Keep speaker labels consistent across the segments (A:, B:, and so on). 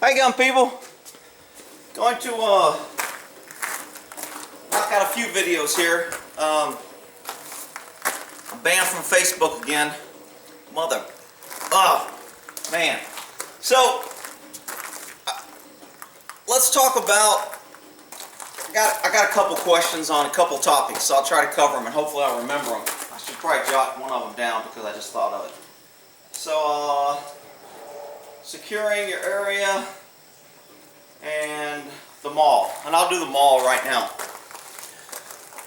A: How you going, people? Going to knock out a few videos here. I'm banned from Facebook again. Mother. Oh, man. So, let's talk about, I got a couple questions on a couple topics, so I'll try to cover them and hopefully I'll remember them. I should probably jot one of them down because I just thought of it. So, securing your area and the mall. And I'll do the mall right now.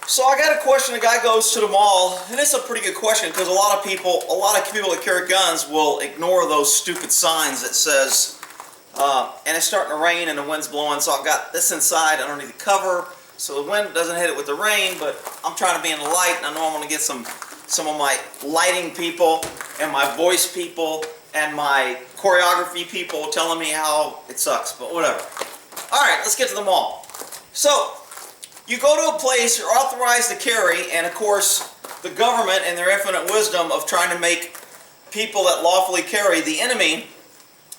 A: So I got a question. A guy goes to the mall, and it's a pretty good question because a lot of people that carry guns will ignore those stupid signs that says, and it's starting to rain and the wind's blowing, so I've got this inside underneath the cover so the wind doesn't hit it with the rain, but I'm trying to be in the light, and I know I'm going to get some of my lighting people and my voice people and my choreography people telling me how it sucks, but whatever. Alright, let's get to the mall. So, you go to a place, you're authorized to carry, and of course, the government in their infinite wisdom of trying to make people that lawfully carry the enemy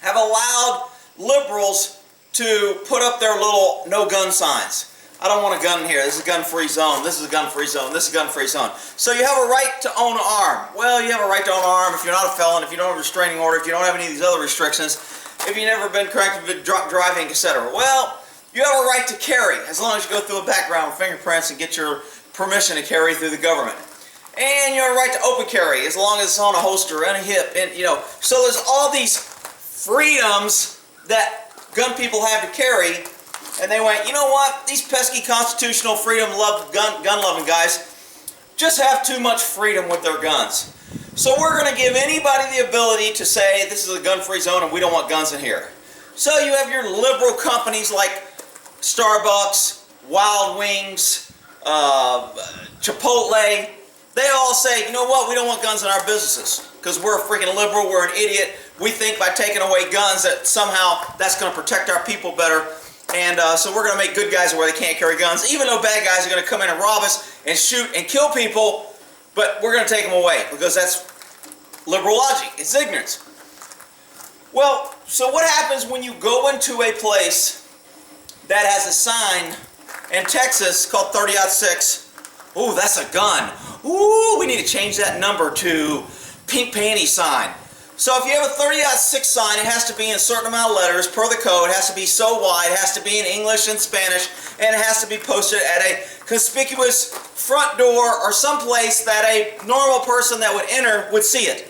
A: have allowed liberals to put up their little no-gun signs. I don't want a gun here. This is a gun-free zone. This is a gun-free zone. This is a gun-free zone. So you have a right to own an arm. Well, you have a right to own an arm if you're not a felon, if you don't have a restraining order, if you don't have any of these other restrictions, if you've never been convicted of driving, etc. Well, you have a right to carry as long as you go through a background with fingerprints and get your permission to carry through the government. And you have a right to open carry as long as it's on a holster and a hip, and so there's all these freedoms that gun people have to carry. And they went, you know what? These pesky constitutional gun-loving guys just have too much freedom with their guns. So we're going to give anybody the ability to say this is a gun-free zone and we don't want guns in here. So you have your liberal companies like Starbucks, Wild Wings, Chipotle. They all say, you know what? We don't want guns in our businesses because we're a freaking liberal. We're an idiot. We think by taking away guns that somehow that's going to protect our people better. And so we're going to make good guys where they can't carry guns, even though bad guys are going to come in and rob us and shoot and kill people, but we're going to take them away because that's liberal logic. It's ignorance. Well, so what happens when you go into a place that has a sign in Texas called 30-06? Ooh, that's a gun. Ooh, we need to change that number to pink panty sign. So if you have a 30-06 sign, it has to be in a certain amount of letters per the code. It has to be so wide. It has to be in English and Spanish. And it has to be posted at a conspicuous front door or someplace that a normal person that would enter would see it.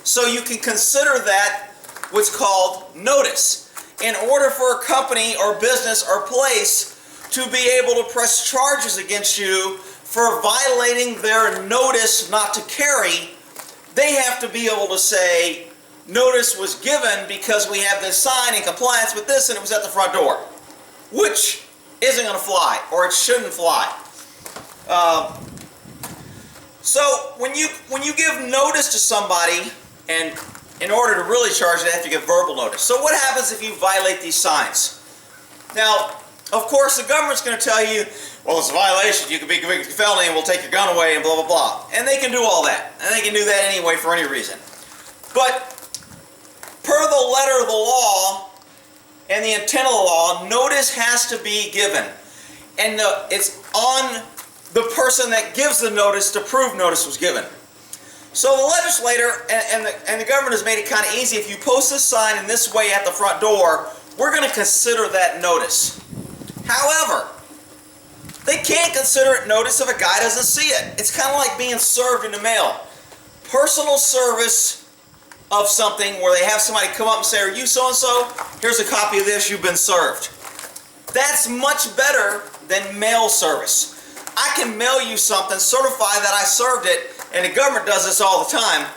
A: So you can consider that what's called notice. In order for a company or business or place to be able to press charges against you for violating their notice not to carry, they have to be able to say, notice was given because we have this sign in compliance with this and it was at the front door. Which isn't going to fly, or it shouldn't fly. So when you give notice to somebody, and in order to really charge, they have to give verbal notice. So what happens if you violate these signs? Now, of course, the government's going to tell you, well, it's a violation, you can be convicted of felony and we'll take your gun away and blah, blah, blah. And they can do all that. And they can do that anyway for any reason. But per the letter of the law and the intent of the law, notice has to be given. And it's on the person that gives the notice to prove notice was given. So the legislator and the government has made it kind of easy. If you post this sign in this way at the front door, we're going to consider that notice. However, they can't consider it notice if a guy doesn't see it. It's kind of like being served in the mail. Personal service of something where they have somebody come up and say, are you so-and-so? Here's a copy of this, you've been served. That's much better than mail service. I can mail you something, certify that I served it, and the government does this all the time,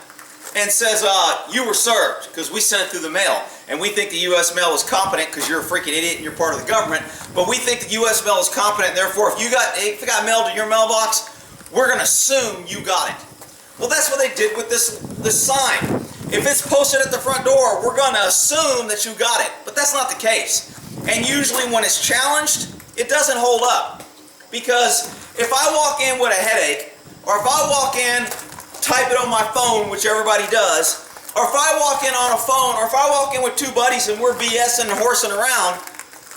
A: and says, you were served, because we sent it through the mail. And we think the U.S. mail is competent because you're a freaking idiot and you're part of the government. But we think the U.S. mail is competent, and therefore if it got mailed to your mailbox, we're going to assume you got it. Well, that's what they did with this sign. If it's posted at the front door, we're going to assume that you got it. But that's not the case. And usually when it's challenged, it doesn't hold up. Because if I walk in with a headache, or if I walk in, type it on my phone, which everybody does, or if I walk in on a phone, or if I walk in with two buddies and we're BSing and horsing around,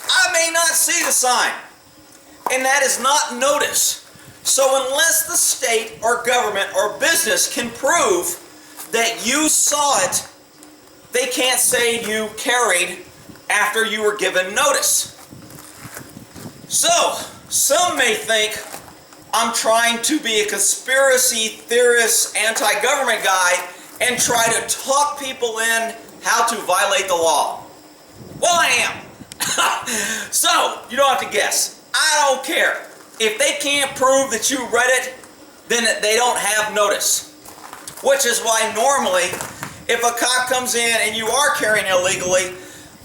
A: I may not see the sign. And that is not notice. So unless the state or government or business can prove that you saw it, they can't say you carried after you were given notice. So, some may think I'm trying to be a conspiracy theorist, anti-government guy, and try to talk people in how to violate the law. Well, I am. So, you don't have to guess. I don't care. If they can't prove that you read it, then they don't have notice. Which is why normally, if a cop comes in and you are carrying illegally,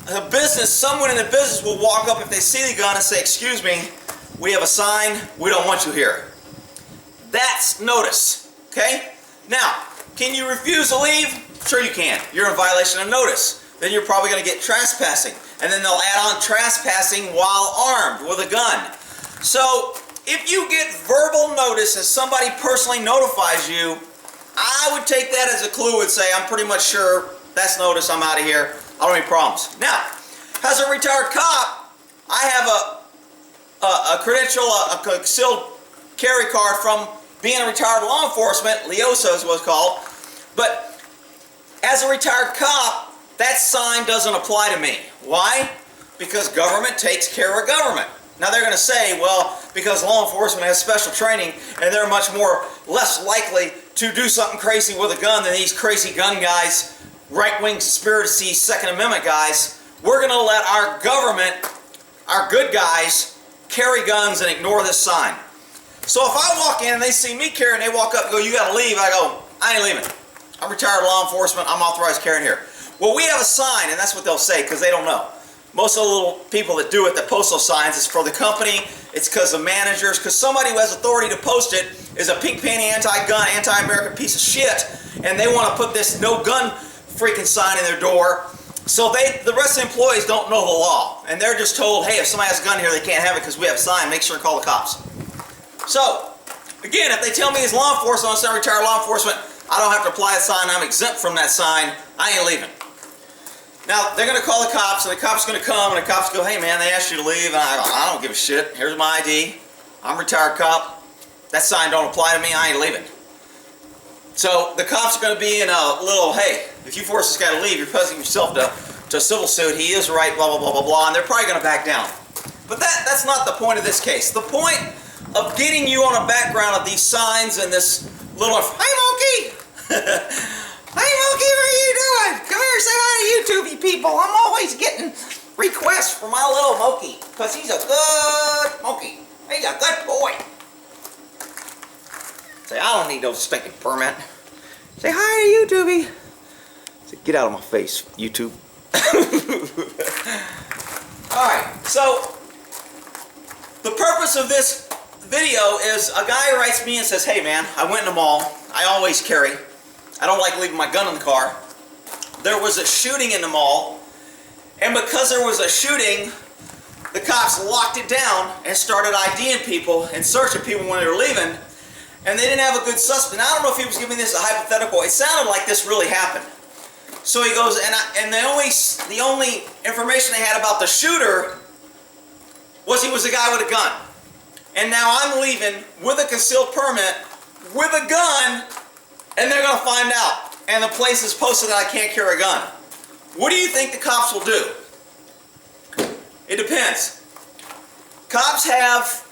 A: someone in the business will walk up if they see the gun and say, "Excuse me, we have a sign, we don't want you here." That's notice, okay? Now, can you refuse to leave? Sure you can. You're in violation of notice. Then you're probably going to get trespassing. And then they'll add on trespassing while armed with a gun. So, if you get verbal notice and somebody personally notifies you, I would take that as a clue and say, I'm pretty much sure that's notice, I'm out of here. I don't have any problems. Now, as a retired cop, I have a credential, a concealed carry card from being a retired law enforcement, LEOSA is what it's called. But as a retired cop, that sign doesn't apply to me. Why? Because government takes care of government. Now they're going to say, well, because law enforcement has special training and they're much less likely to do something crazy with a gun than these crazy gun guys, right-wing conspiracy, Second Amendment guys. We're going to let our government, our good guys, carry guns and ignore this sign. So if I walk in and they see me carrying, they walk up and go, "You got to leave," I go, "I ain't leaving. I'm retired law enforcement. I'm authorized carrying here." Well, we have a sign, and that's what they'll say because they don't know. Most of the little people that do it, that post those signs, it's for the company, it's because of managers, because somebody who has authority to post it is a pink panty, anti-gun, anti-American piece of shit, and they want to put this no gun freaking sign in their door. So the rest of the employees don't know the law, and they're just told, hey, if somebody has a gun here, they can't have it because we have a sign, make sure to call the cops. So, again, if they tell me as law enforcement, I'm retired law enforcement, I don't have to apply a sign, I'm exempt from that sign, I ain't leaving. Now, they're going to call the cops, and the cops going to come, and the cops go, "Hey, man, they asked you to leave." And I don't give a shit. Here's my ID. I'm a retired cop. That sign don't apply to me. I ain't leaving. So the cops are going to be in a little, "Hey, if you force this guy to leave, you're posing yourself to a civil suit. He is right, blah, blah, blah, blah, blah." And they're probably going to back down. But that's not the point of this case. The point of getting you on a background of these signs and this little, "Hey, Monkey." "Hey, Monkey, what are you doing? Come here, say hi to YouTube people. I'm always getting requests for my little Monkey because he's a good monkey. He's a good boy." Say, "I don't need no stinking permit." Say hi to YouTube. Say, "Get out of my face, YouTube." Alright, so the purpose of this video is a guy writes me and says, "Hey man, I went in the mall. I always carry. I don't like leaving my gun in the car. There was a shooting in the mall, and because there was a shooting, the cops locked it down and started IDing people and searching people when they were leaving, and they didn't have a good suspect." Now, I don't know if he was giving this a hypothetical. It sounded like this really happened. So he goes, and the only information they had about the shooter was he was a guy with a gun. And now I'm leaving with a concealed permit, with a gun, and they're going to find out. And the place is posted that I can't carry a gun. What do you think the cops will do? It depends. Cops have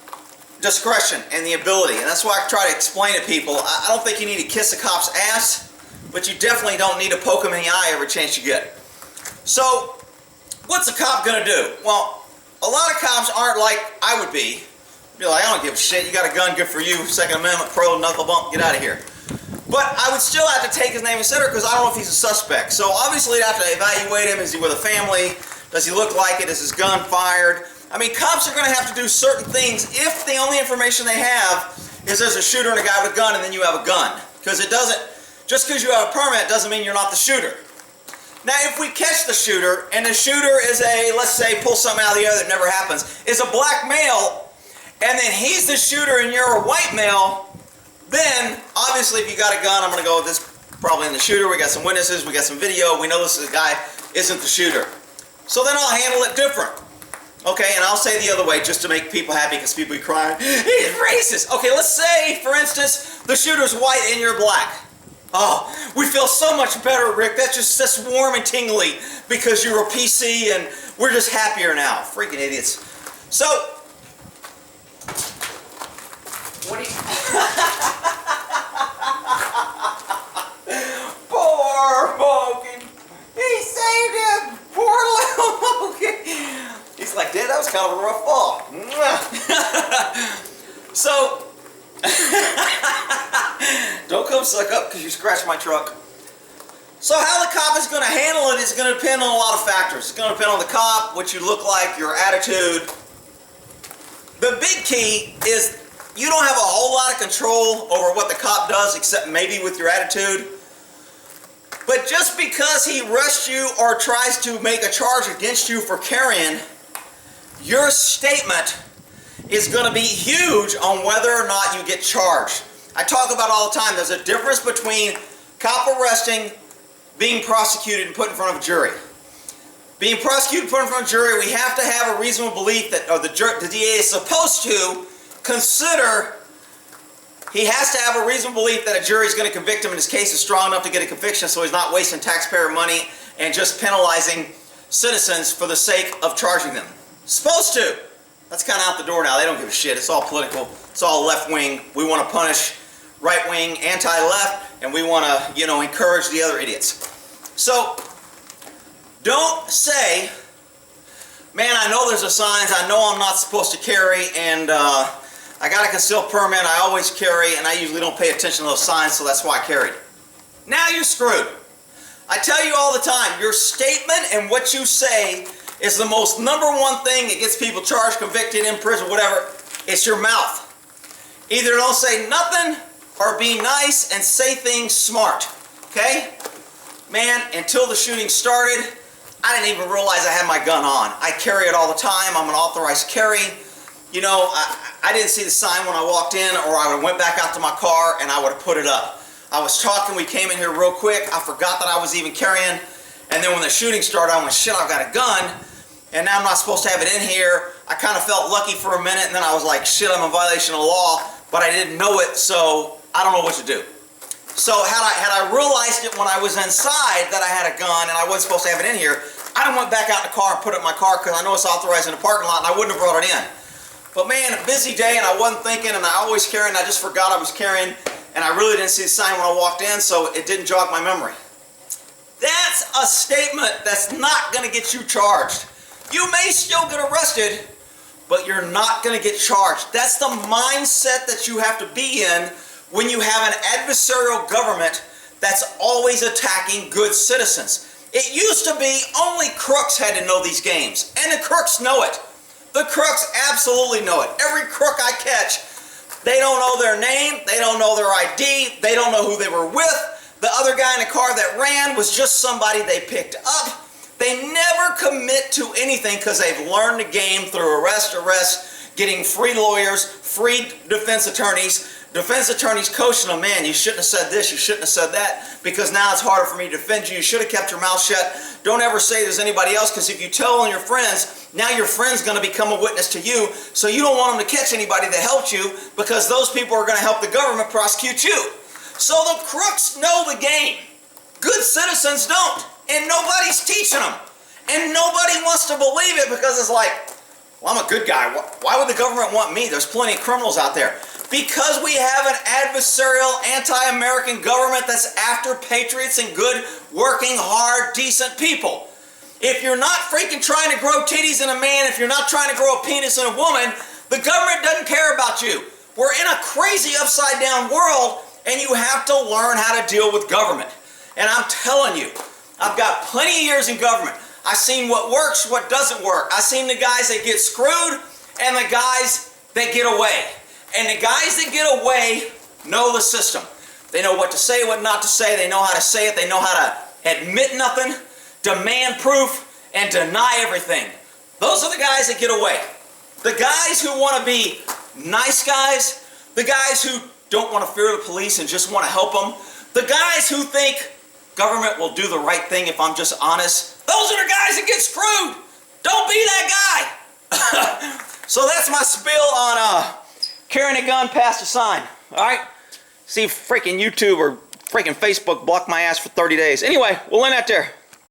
A: discretion and the ability, and that's why I try to explain to people. I don't think you need to kiss a cop's ass, but you definitely don't need to poke him in the eye every chance you get. So, what's a cop going to do? Well, a lot of cops aren't like I would be. Be like, "I don't give a shit, you got a gun, good for you, Second Amendment, pro, knuckle bump, get out of here." But I would still have to take his name and center because I don't know if he's a suspect. So obviously I'd have to evaluate him. Is he with a family? Does he look like it? Is his gun fired? I mean, cops are going to have to do certain things if the only information they have is there's a shooter and a guy with a gun and then you have a gun. Because it doesn't, just because you have a permit doesn't mean you're not the shooter. Now, if we catch the shooter, and the shooter is a, let's say, pull something out of the air that never happens, is a black male, and then he's the shooter and you're a white male, then, obviously, if you got a gun, I'm going to go with this probably in the shooter. We got some witnesses, we got some video. We know this guy isn't the shooter. So then I'll handle it different. Okay, and I'll say the other way just to make people happy because people be crying, he's racist. Okay, let's say, for instance, the shooter's white and you're black. Oh, we feel so much better, Rick. That's warm and tingly because you're a PC and we're just happier now. Freaking idiots. So, what do you... Poor Monkey. He saved him. Poor little Monkey. He's like, Dad, that was kind of a rough fall. So, don't come suck up because you scratched my truck. So how the cop is going to handle it is going to depend on a lot of factors. It's going to depend on the cop, what you look like, your attitude. The big key is you don't have a whole lot of control over what the cop does except maybe with your attitude. But just because he arrests you or tries to make a charge against you for carrying, your statement is going to be huge on whether or not you get charged. I talk about all the time, there's a difference between cop arresting, being prosecuted and put in front of a jury. Being prosecuted, put in front of a jury, we have to have a reasonable belief that the DA is supposed to consider, he has to have a reasonable belief that a jury is going to convict him and his case is strong enough to get a conviction so he's not wasting taxpayer money and just penalizing citizens for the sake of charging them. Supposed to. That's kind of out the door now. They don't give a shit. It's all political. It's all left-wing. We want to punish right-wing, anti-left, and we want to, encourage the other idiots. So, don't say, man, I know there's a signs, I know I'm not supposed to carry, and I got a concealed permit, I always carry, and I usually don't pay attention to those signs, so that's why I carried. Now you're screwed. I tell you all the time, your statement and what you say is the most #1 thing that gets people charged, convicted, in prison, whatever. It's your mouth. Either don't say nothing or be nice and say things smart. Okay? Man, until the shooting started, I didn't even realize I had my gun on. I carry it all the time. I'm an authorized carry. I didn't see the sign when I walked in, or I would have went back out to my car and I would have put it up. I was talking, we came in here real quick. I forgot that I was even carrying. And then when the shooting started, I went, shit, I've got a gun. And now I'm not supposed to have it in here. I kind of felt lucky for a minute, and then I was like, shit, I'm in violation of law, but I didn't know it, so I don't know what to do. So had I realized it when I was inside that I had a gun and I wasn't supposed to have it in here, I went back out in the car and put it in my car because I know it's authorized in the parking lot and I wouldn't have brought it in. But man, a busy day and I wasn't thinking, and I always carry, and I just forgot I was carrying, and I really didn't see the sign when I walked in, so it didn't jog my memory. That's a statement that's not going to get you charged. You may still get arrested, but you're not going to get charged. That's the mindset that you have to be in when you have an adversarial government that's always attacking good citizens. It used to be only crooks had to know these games, and the crooks know it. The crooks absolutely know it. Every crook I catch, they don't know their name, they don't know their ID, they don't know who they were with. The other guy in the car that ran was just somebody they picked up. They never commit to anything because they've learned the game through arrest, getting free lawyers, free defense attorneys coaching them, man, you shouldn't have said this, you shouldn't have said that, because now it's harder for me to defend you. You should have kept your mouth shut. Don't ever say there's anybody else, because if you tell on your friends, now your friend's going to become a witness to you, so you don't want them to catch anybody that helped you, because those people are going to help the government prosecute you. So the crooks know the game. Good citizens don't. And nobody's teaching them. And nobody wants to believe it because it's like, well, I'm a good guy. Why would the government want me? There's plenty of criminals out there. Because we have an adversarial, anti-American government that's after patriots and good, working, hard, decent people. If you're not freaking trying to grow titties in a man, if you're not trying to grow a penis in a woman, the government doesn't care about you. We're in a crazy upside-down world, and you have to learn how to deal with government. And I'm telling you, I've got plenty of years in government. I've seen what works, what doesn't work. I've seen the guys that get screwed and the guys that get away. And the guys that get away know the system. They know what to say, what not to say. They know how to say it. They know how to admit nothing, demand proof, and deny everything. Those are the guys that get away. The guys who want to be nice guys, the guys who don't want to fear the police and just want to help them, The guys who think government will do the right thing if I'm just honest, those are the guys that get screwed. Don't be that guy. So that's my spiel on carrying a gun past a sign. All right? See if freaking YouTube or freaking Facebook blocked my ass for 30 days. Anyway, we'll end that there.